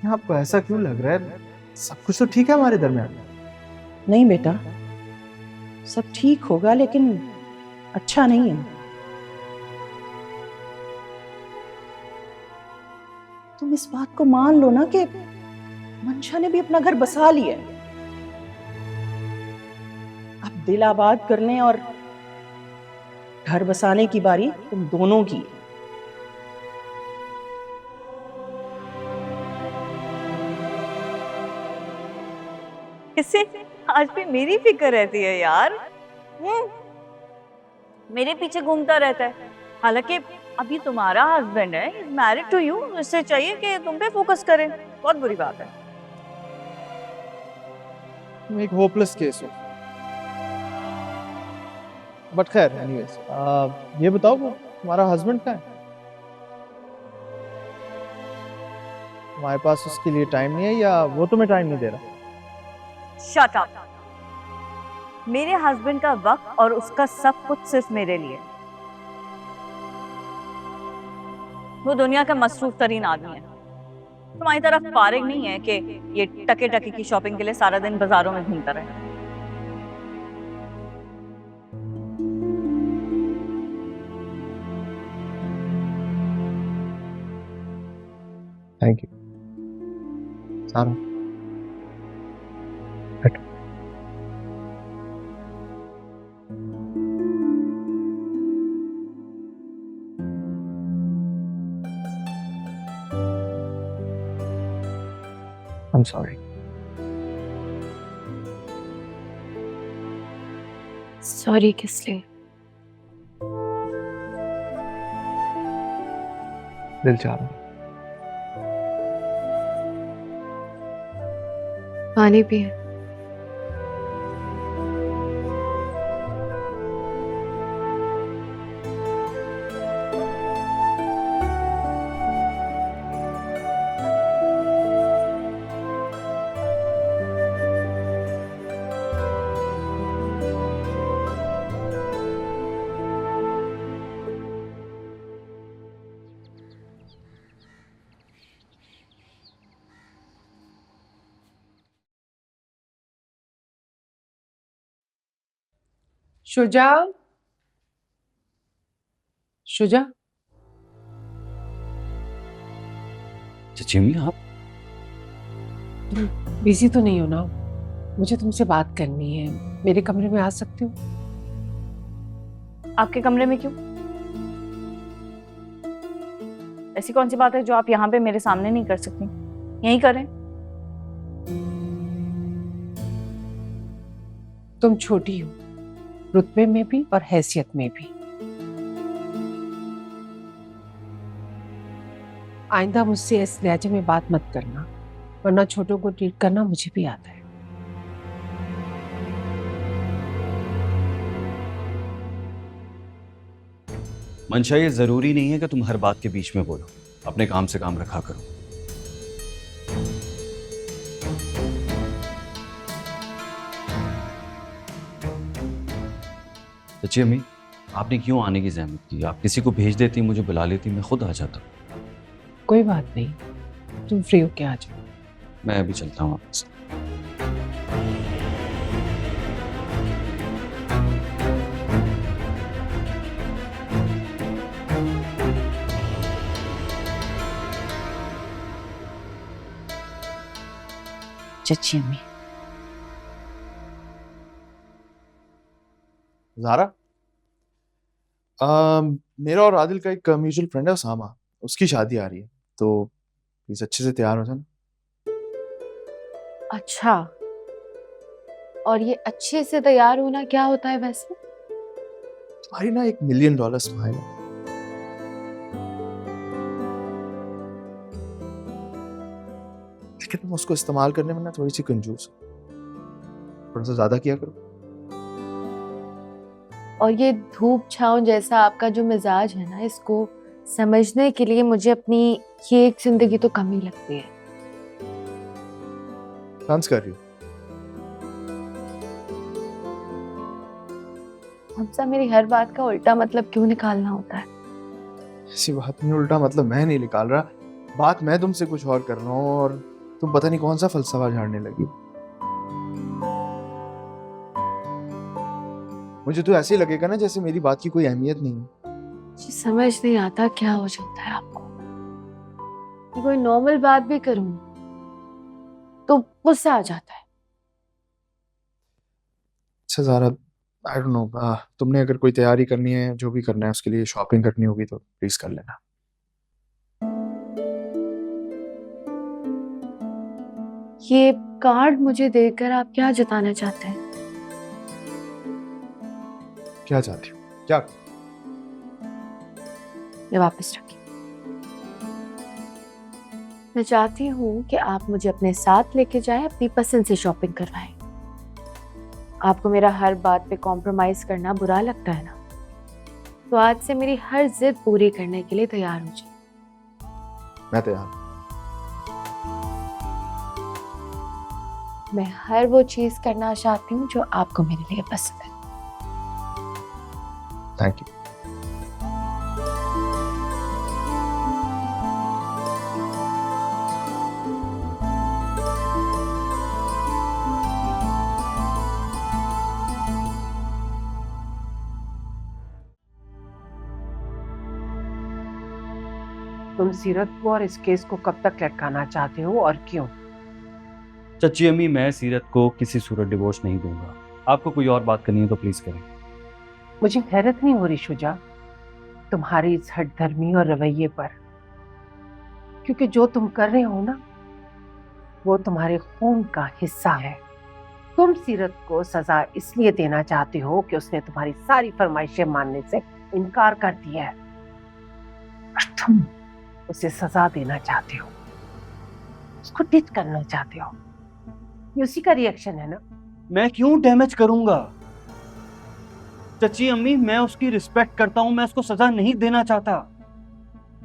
लेकिन आपको ऐसा क्यों लग रहा है? सब कुछ तो ठीक है हमारे दरमियान। नहीं बेटा, सब ठीक होगा लेकिन अच्छा नहीं है। तुम इस बात को मान लो ना कि मंशा ने भी अपना घर बसा लिया है। अब दिल आबाद करने और घर बसाने की बारी तुम दोनों की है। इसे आज भी मेरी फिक्र रहती है यार। मेरे पीछे घूमता रहता है, हालांकि अभी तुम्हारा हस्बैंड है, इज मैरिड टू यू, इससे चाहिए कि तुम पे फोकस करे। बहुत बुरी बात है। तुम एक होपलेस केस हो। बट खैर एनीवेज, ये बताओ वो तुम्हारा हस्बैंड कहाँ है? तुम्हारे पास उसके लिए टाइम नहीं है या वो तुम्हें टाइम नहीं दे रहा? Shut up. मेरे हस्बैंड का वक्त और उसका सब कुछ सिर्फ मेरे लिए। वो दुनिया का मसरूफ तरीन आदमी है। तुम्हारी तरफ फारिग नहीं है कि ये टके टके की शॉपिंग के लिए सारा दिन बाजारों में घूमता रहे। थैंक यू सारा। बैठो। I'm sorry. सॉरी किस लिए? दिल चाह रहा। पानी पिए। शुजा, शुजा, चाची अम्मी आप? तुम बिजी तो नहीं हो ना? मुझे तुमसे बात करनी है। मेरे कमरे में आ सकते हो? आपके कमरे में क्यों? ऐसी कौन सी बात है जो आप यहाँ पे मेरे सामने नहीं कर सकती? यहीं करें। तुम छोटी हो, रुतबे में भी और हैसियत में भी। आइंदा मुझसे इस लहजे में बात मत करना, वरना छोटों को ट्रीट करना मुझे भी आता है। मंशा, ये जरूरी नहीं है कि तुम हर बात के बीच में बोलो। अपने काम से काम रखा करो। चाची अम्मी, आपने क्यों आने की जहमत की? आप किसी को भेज देती, मुझे बुला लेती, मैं खुद आ जाता। कोई बात नहीं, तुम फ्री होके आ जाओ। मैं अभी चलता हूँ वापस। चची अम्मी, ज़ारा, मेरा और आदिल का एक म्यूचुअल फ्रेंड है उसामा, उसकी शादी आ रही है, तो प्लीज अच्छे से तैयार हो जाना। अच्छा, और ये अच्छे से तैयार होना क्या होता है वैसे? तुम्हारी ना $1 मिलियन स्माइल है, लेकिन तुम उसको इस्तेमाल करने में ना थोड़ी सी कंजूस हो। थोड़ा सा ज्यादा किया करो। और ये धूप छांव जैसा आपका जो मिजाज है ना, इसको समझने के लिए मुझे अपनी ये एक जिंदगी तो कम ही लगती है। डांस कर रही हो? हमसा, मेरी हर बात का उल्टा मतलब क्यों निकालना होता है? ऐसी बात नहीं, उल्टा मतलब मैं नहीं निकाल रहा, बात मैं तुमसे कुछ और कर रहा हूँ। और तुम पता नहीं कौन सा फलसफा झाड़ने लगी। मुझे तो ऐसे ही लगेगा ना जैसे मेरी बात की कोई अहमियत नहीं है। मुझे समझ नहीं आता क्या हो जाता है आपको। मैं कोई नॉर्मल बात भी करूं तो गुस्सा आ जाता है। अच्छा ज़ारा, आई डोंट नो, तुमने अगर कोई तैयारी करनी है, जो भी करना है उसके लिए शॉपिंग करनी होगी तो प्लीज कर लेना। ये कार्ड मुझे देकर आप क्या जताना चाहते हैं? क्या चाहती हो? क्या? ये वापस रखिए। मैं चाहती हूँ कि आप मुझे अपने साथ लेके जाएं, अपनी पसंद से शॉपिंग करवाएं। आपको मेरा हर बात पे कॉम्प्रोमाइज करना बुरा लगता है ना, तो आज से मेरी हर जिद पूरी करने के लिए तैयार हो जाए। मैं तैयार हूं। मैं हर वो चीज करना चाहती हूँ जो आपको मेरे लिए पसंद है। Thank you. तुम सीरत को और इस केस को कब तक लटकाना चाहते हो और क्यों? चची अम्मी, मैं सीरत को किसी सूरत डिवोर्स नहीं दूंगा। आपको कोई और बात करनी है तो प्लीज करें। मुझे हैरत नहीं हो रही शुजा तुम्हारी इस हठधर्मी और रवैये पर, क्योंकि जो तुम कर रहे हो ना वो तुम्हारे खून का हिस्सा है। तुम सीरत को सजा इसलिए देना चाहते हो कि उसने तुम्हारी सारी फरमाइशें मानने से इनकार कर दिया है, और तुम उसे सजा देना चाहते हो, उसको डिच करना चाहते हो। ये उसी का रिएक्शन है ना? मैं क्यों डैमेज करूंगा? चची अम्मी, मैं उसकी रिस्पेक्ट करता हूं, मैं उसको सजा नहीं देना चाहता।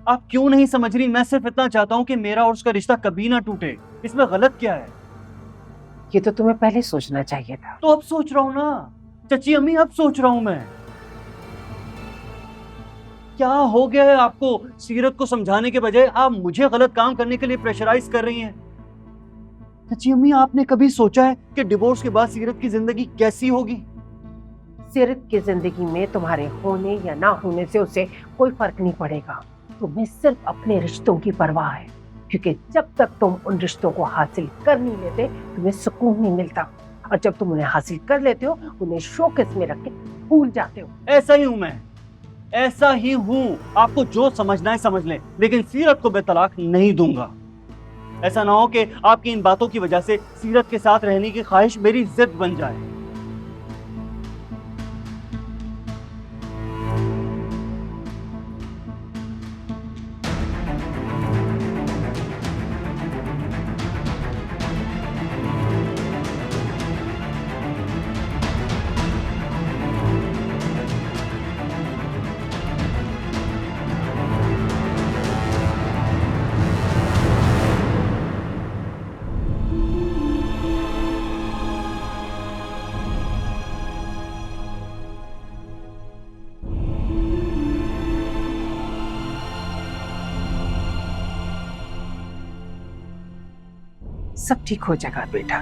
आप क्यों नहीं समझ रही? मैं सिर्फ इतना चाहता हूं कि मेरा और उसका रिश्ता कभी ना टूटे। इसमें गलत क्या है? ये तो तुम्हें पहले सोचना चाहिए था। तो अब सोच रहा हूं ना चची अम्मी, अब सोच रहा हूं मैं। क्या हो गया है आपको? सीरत को समझाने के बजाय आप मुझे गलत काम करने के लिए प्रेशराइज कर रही हैं। चची अम्मी, आपने कभी सोचा है कि डिवोर्स के बाद सीरत की जिंदगी कैसी होगी? सीरत की जिंदगी में तुम्हारे होने या ना होने से उसे कोई फर्क नहीं पड़ेगा। तुम्हें सिर्फ अपने रिश्तों की परवाह है, क्योंकि जब तक तुम उन रिश्तों को हासिल कर नहीं लेते तुम्हें सुकून नहीं मिलता, और जब तुम उन्हें हासिल कर लेते हो उन्हें शोकेस में रख के भूल जाते हो। ऐसा ही हूं मैं, ऐसा ही हूं। आपको जो समझना है समझ लें, लेकिन सीरत को मैं तलाक नहीं दूंगा। ऐसा ना हो कि आपकी इन बातों की वजह से सीरत के साथ रहने की ख्वाहिश मेरी जिद बन जाए। सब ठीक हो जाएगा बेटा।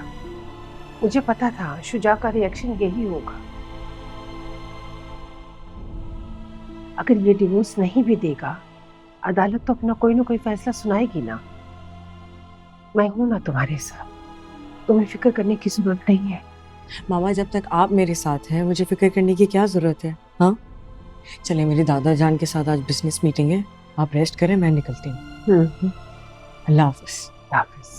मुझे पता था शुजा का रिएक्शन यही होगा। अगर ये डिवोर्स नहीं भी देगा, अदालत तो अपना कोई ना कोई फैसला सुनाएगी ना। मैं हूं ना तुम्हारे साथ, तुम्हें फिक्र करने की जरूरत नहीं है। मामा, जब तक आप मेरे साथ हैं मुझे फिक्र करने की क्या जरूरत है? हाँ, चले, मेरे दादा जान के साथ आज बिजनेस मीटिंग है, आप रेस्ट करें, मैं निकलती हूँ। अल्लाह हाफिज। हाफिज।